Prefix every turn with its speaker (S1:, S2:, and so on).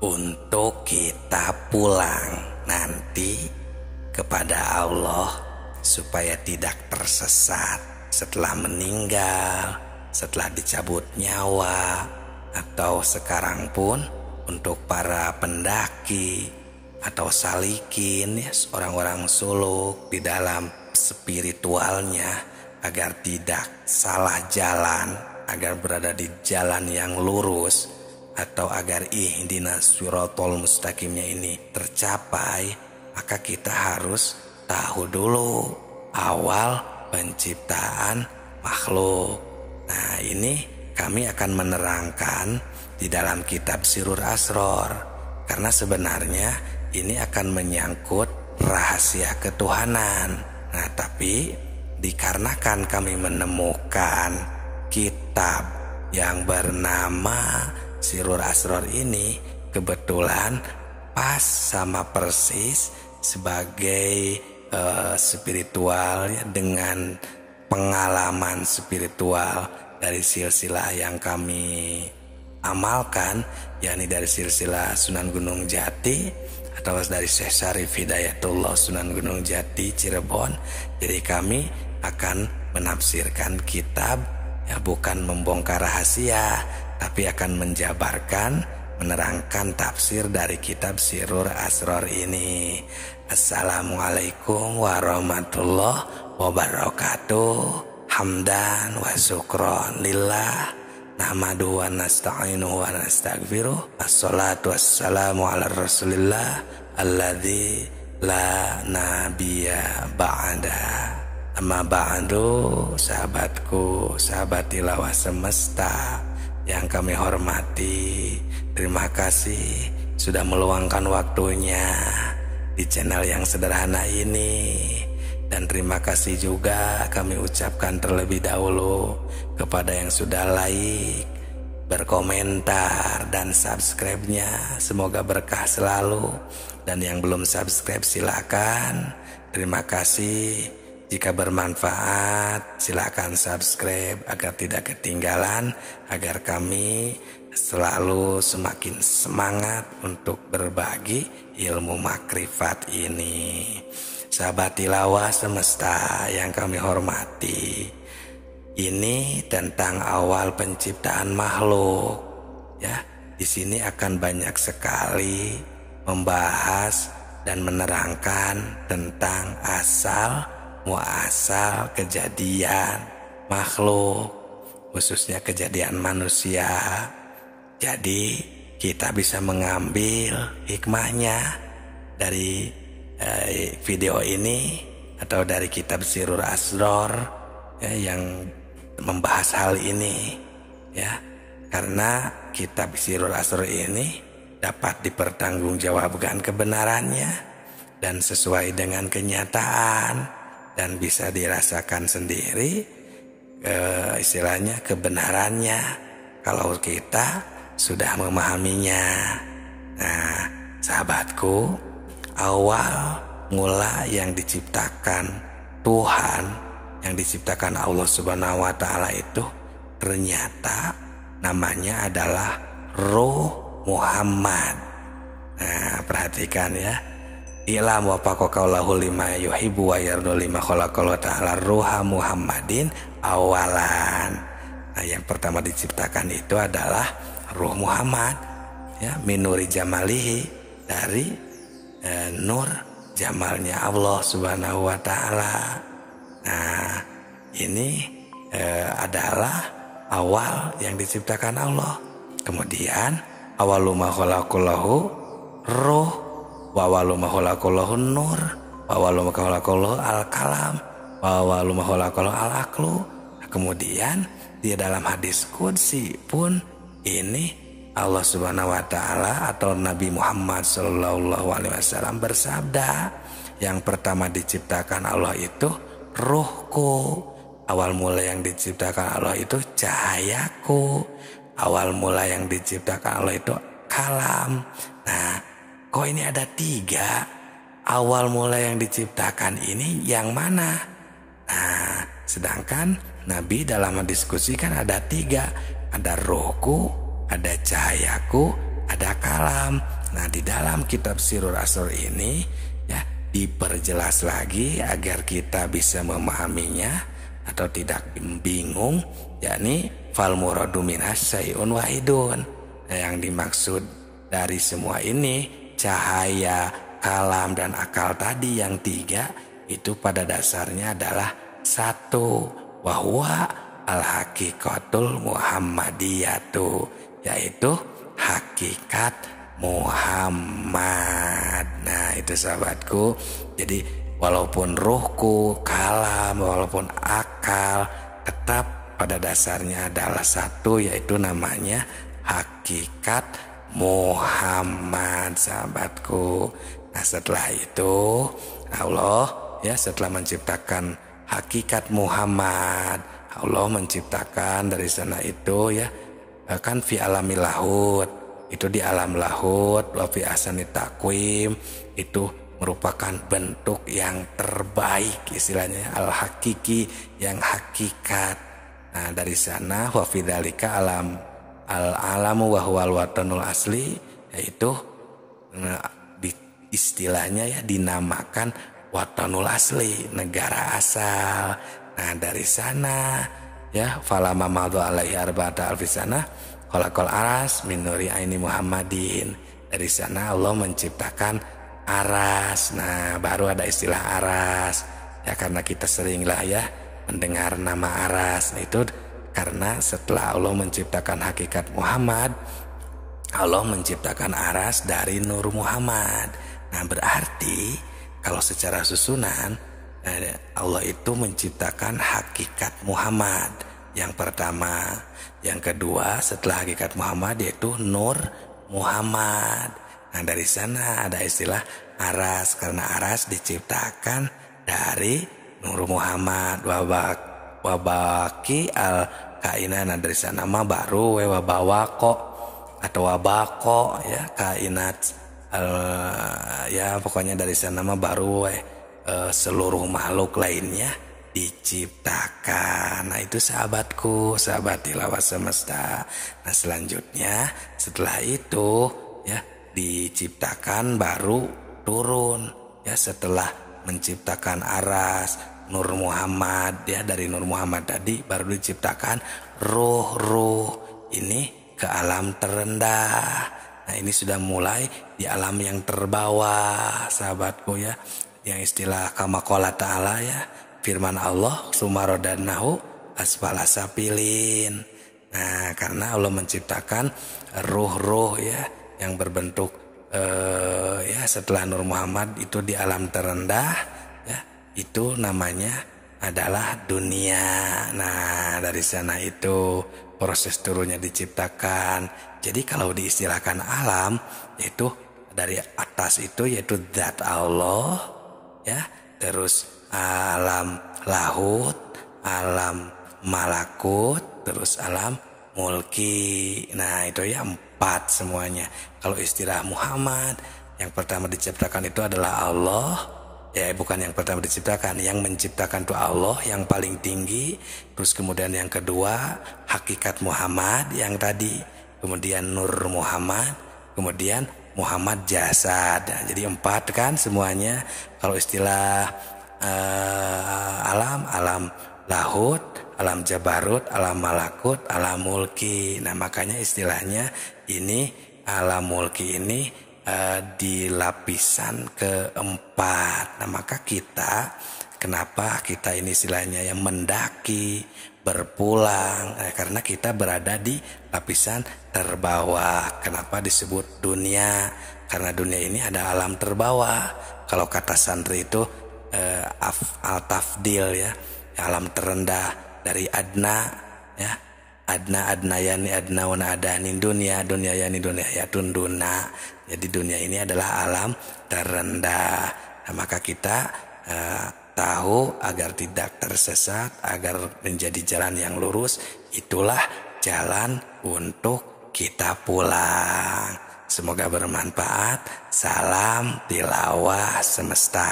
S1: untuk kita pulang nanti kepada Allah supaya tidak tersesat setelah meninggal, setelah dicabut nyawa, atau sekarang pun untuk para pendaki atau salikin, ya, orang-orang suluk di dalam spiritualnya agar tidak salah jalan, agar berada di jalan yang lurus, atau agar ihdinas siratal mustaqimnya ini tercapai, maka kita harus tahu dulu awal penciptaan makhluk. Nah, ini kami akan menerangkan di dalam kitab Sirrul Asror, karena sebenarnya ini akan menyangkut rahasia ketuhanan. Nah, tapi dikarenakan kami menemukan kitab yang bernama Sirrul Asror ini, kebetulan pas sama persis sebagai spiritual, ya, dengan pengalaman spiritual dari silsilah yang kami amalkan, yakni dari silsilah Sunan Gunung Jati atau dari Syekh Syarif Hidayatullah Sunan Gunung Jati Cirebon. Jadi kami akan menafsirkan kitab, ya, bukan membongkar rahasia, tapi akan menjabarkan, menerangkan tafsir dari kitab Sirrul Asror ini. Assalamualaikum warahmatullahi wabarakatuh. Hamdan wa syukron lillah, nahmadu wa nasta'inu wa nastaghfiruh. Assalatu wassalamu ala rasulillah alladzi la nabiyya ba'da. Amma ba'du, sahabatku, sahabat tilawah semesta yang kami hormati, terima kasih sudah meluangkan waktunya di channel yang sederhana ini. Dan terima kasih juga kami ucapkan terlebih dahulu kepada yang sudah like, berkomentar, dan subscribe-nya. Semoga berkah selalu. Dan yang belum subscribe silakan. Terima kasih. Jika bermanfaat silakan subscribe agar tidak ketinggalan, agar kami selalu semakin semangat untuk berbagi ilmu makrifat ini. Sahabat tilawah semesta yang kami hormati, ini tentang awal penciptaan makhluk, ya. Di sini akan banyak sekali membahas dan menerangkan tentang asal muasal kejadian makhluk, khususnya kejadian manusia. Jadi kita bisa mengambil hikmahnya dari video ini atau dari kitab Sirrul Asror, ya, yang membahas hal ini, ya. Karena kitab Sirrul Asror ini dapat dipertanggungjawabkan kebenarannya dan sesuai dengan kenyataan, dan bisa dirasakan sendiri istilahnya kebenarannya kalau kita sudah memahaminya. Nah, sahabatku, awal mula yang diciptakan Tuhan, yang diciptakan Allah Subhanahu wa Ta'ala itu ternyata namanya adalah Ruh Muhammad. Nah, perhatikan, ya. Ilam wa faqaqallahu lima yuhibbu wa yardu lima khalaqallahu ta'ala ruha Muhammadin awalan. Nah, yang pertama diciptakan itu adalah Ruh Muhammad, ya, minuri jamalihi, dari nur jamalnya Allah Subhanahu wa Ta'ala. Nah, ini adalah awal yang diciptakan Allah. Kemudian awaluma khalaqallahu ruh, wa awaluma khalaqallahu nur, wa awaluma khalaqallahu al-kalam, wa awaluma khalaqallahu al-aqlu. Kemudian di dalam hadis qudsi pun ini Allah Subhanahu wa Ta'ala atau Nabi Muhammad sallallahu alaihi wasallam bersabda, yang pertama diciptakan Allah itu ruhku. Awal mula yang diciptakan Allah itu cahayaku. Awal mula yang diciptakan Allah itu kalam. Nah, kok ini ada 3? Awal mula yang diciptakan ini yang mana? Nah, sedangkan Nabi dalam mendiskusikan ada 3. Ada rohku, ada cahayaku, ada kalam. Nah, di dalam kitab Sirrul Asrar ini ya diperjelas lagi agar kita bisa memahaminya atau tidak bingung, yakni fal muradu minas syai'un wahidun. Nah, yang dimaksud dari semua ini cahaya, kalam dan akal tadi yang tiga itu pada dasarnya adalah satu, wahwa al-haqiqatul muhammadiyatu, yaitu hakikat Muhammad. Nah, itu sahabatku. Jadi walaupun ruhku, kalam, walaupun akal, tetap pada dasarnya adalah satu, yaitu namanya hakikat Muhammad, sahabatku. Nah, setelah itu Allah ya setelah menciptakan hakikat Muhammad, Allah menciptakan dari sana itu ya kan fi alamil lahut, itu di alam lahut, wa fi ahsanit taqwim, itu merupakan bentuk yang terbaik, istilahnya al-hakiki, yang hakikat. Nah, dari sana wa fi dzalika al-alamu wa huwal watanul asli, yaitu istilahnya ya dinamakan watanul asli, negara asal. Nah, dari sana ya falama madhu alaihi arba'ata alfi sana khalaqal aras min nuri aini Muhammadin. Dari sana Allah menciptakan aras. Nah, baru ada istilah aras ya, karena kita seringlah ya mendengar nama aras. Nah, itu karena setelah Allah menciptakan hakikat Muhammad, Allah menciptakan aras dari Nur Muhammad. Nah, berarti kalau secara susunan Allah itu menciptakan hakikat Muhammad yang pertama, yang kedua setelah hakikat Muhammad yaitu Nur Muhammad. Nah, dari sana ada istilah aras, karena aras diciptakan dari Nur Muhammad. Wabaki al kainat. Nah, dari sana mah baru wabawako atau wabako ya kainat. Ya pokoknya dari sana mah baru seluruh makhluk lainnya diciptakan. Nah, itu sahabatku, sahabat tilawah semesta. Nah, selanjutnya setelah itu ya diciptakan baru turun ya, setelah menciptakan aras Nur Muhammad ya, dari Nur Muhammad tadi baru diciptakan ruh ini ke alam terendah. Nah, ini sudah mulai di alam yang terbawah, sahabatku ya, yang istilah kama qala ta'ala ya, firman Allah sumarodanahu asfala sapilin. Nah, karena Allah menciptakan ruh ya yang berbentuk ya setelah Nur Muhammad itu di alam terendah ya, itu namanya adalah dunia. Nah, dari sana itu proses turunnya diciptakan. Jadi kalau diistilahkan alam itu dari atas itu yaitu zat Allah ya, terus alam lahut, alam malakut, terus alam mulki. Nah, itu ya 4 semuanya. Kalau istilah Muhammad yang pertama diciptakan itu adalah Allah. Ya, bukan yang pertama diciptakan, yang menciptakan itu Allah yang paling tinggi. Terus kemudian yang kedua hakikat Muhammad yang tadi, kemudian Nur Muhammad, kemudian Muhammad jasad. Nah, jadi 4 kan semuanya. Kalau istilah alam lahut, alam jabarut, alam malakut, alam mulki. Nah, makanya istilahnya ini alam mulki ini di lapisan keempat. Nah, maka kenapa kita ini istilahnya yang mendaki, berpulang, karena kita berada di lapisan terbawah. Kenapa disebut dunia? Karena dunia ini ada alam terbawah. Kalau kata santri itu al-tafdil ya, alam terendah dari adna ya, adna yani adna wana adani dunia yani dunia ya tunduna. Jadi dunia ini adalah alam terendah. Nah, maka kita tahu agar tidak tersesat, agar menjadi jalan yang lurus, itulah jalan untuk kita pulang. Semoga bermanfaat. Salam tilawah semesta.